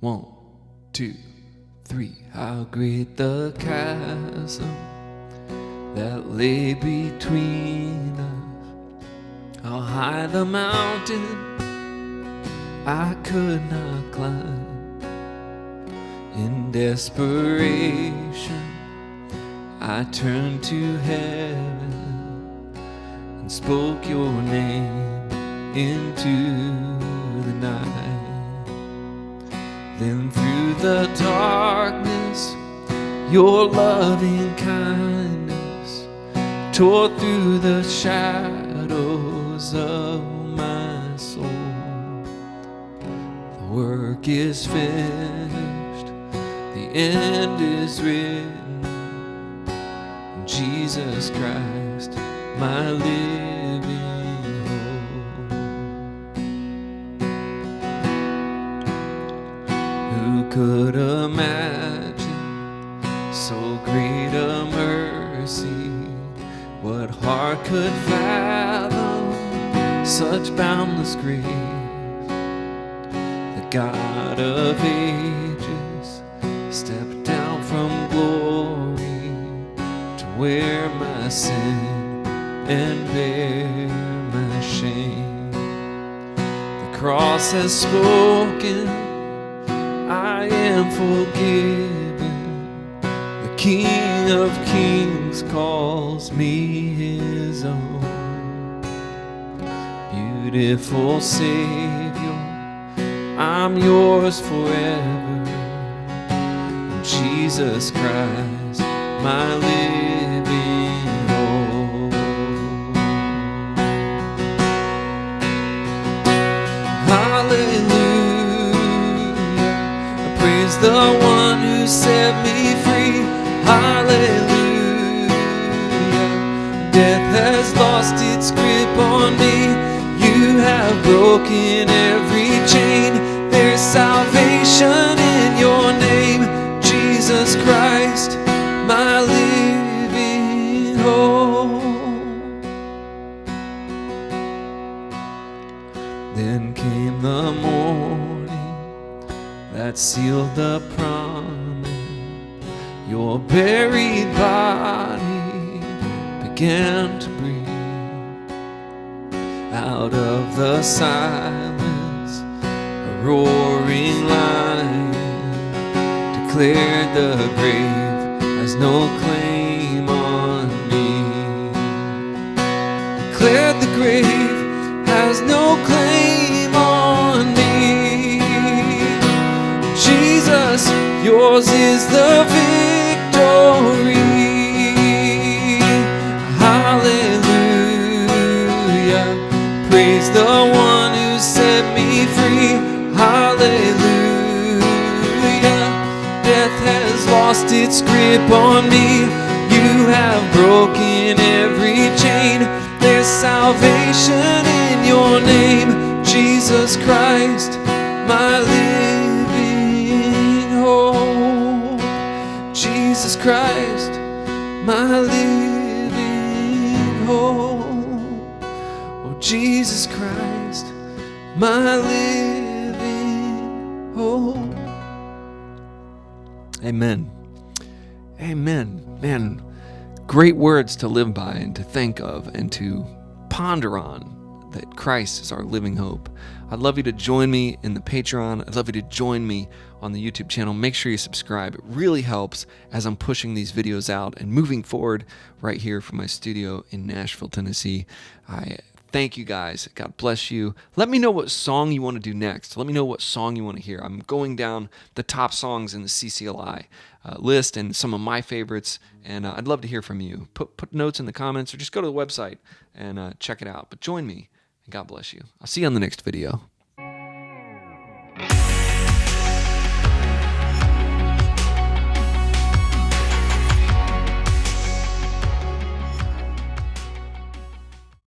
1, 2, 3. How great the chasm that lay between us. How high the mountain I could not climb. In desperation I turned to heaven and spoke your name into the night. Then through the darkness your loving kindness tore through the shadows of my soul. The work is finished, the end is written, in Jesus Christ, my living hope. Who could imagine so great a mercy? What heart could fathom such boundless grace? The God of ages stepped down from glory to wear my sin and bear my shame. The cross has spoken, I am forgiven. The King of Kings calls me his own. Beautiful Savior, I'm yours forever. Jesus Christ, my living hope. Hallelujah, I praise the one who set me free. Hallelujah, death has lost its grip on me. You have broken every chain. There's salvation in your name, Jesus Christ, my living hope. Then came the morning that sealed the promise. Your buried body began to breathe. Out of the silence, a roaring lion declared the grave has no claim on me. Declared the grave has no claim on me. Jesus, yours is the victory. Hallelujah, praise the one who set me free. Hallelujah, death has lost its grip on me. You have broken every chain. There's salvation in your name, Jesus Christ, my living hope. Jesus Christ, my living hope. Oh, Jesus Christ, my living hope. Amen. Amen. Man, great words to live by and to think of and to ponder on, that Christ is our living hope. I'd love you to join me in the Patreon. I'd love you to join me on the YouTube channel. Make sure you subscribe. It really helps as I'm pushing these videos out and moving forward right here from my studio in Nashville, Tennessee. I thank you guys. God bless you. Let me know what song you want to do next. Let me know what song you want to hear. I'm going down the top songs in the CCLI list and some of my favorites, and I'd love to hear from you. Put notes in the comments or just go to the website and check it out. But join me, and God bless you. I'll see you on the next video.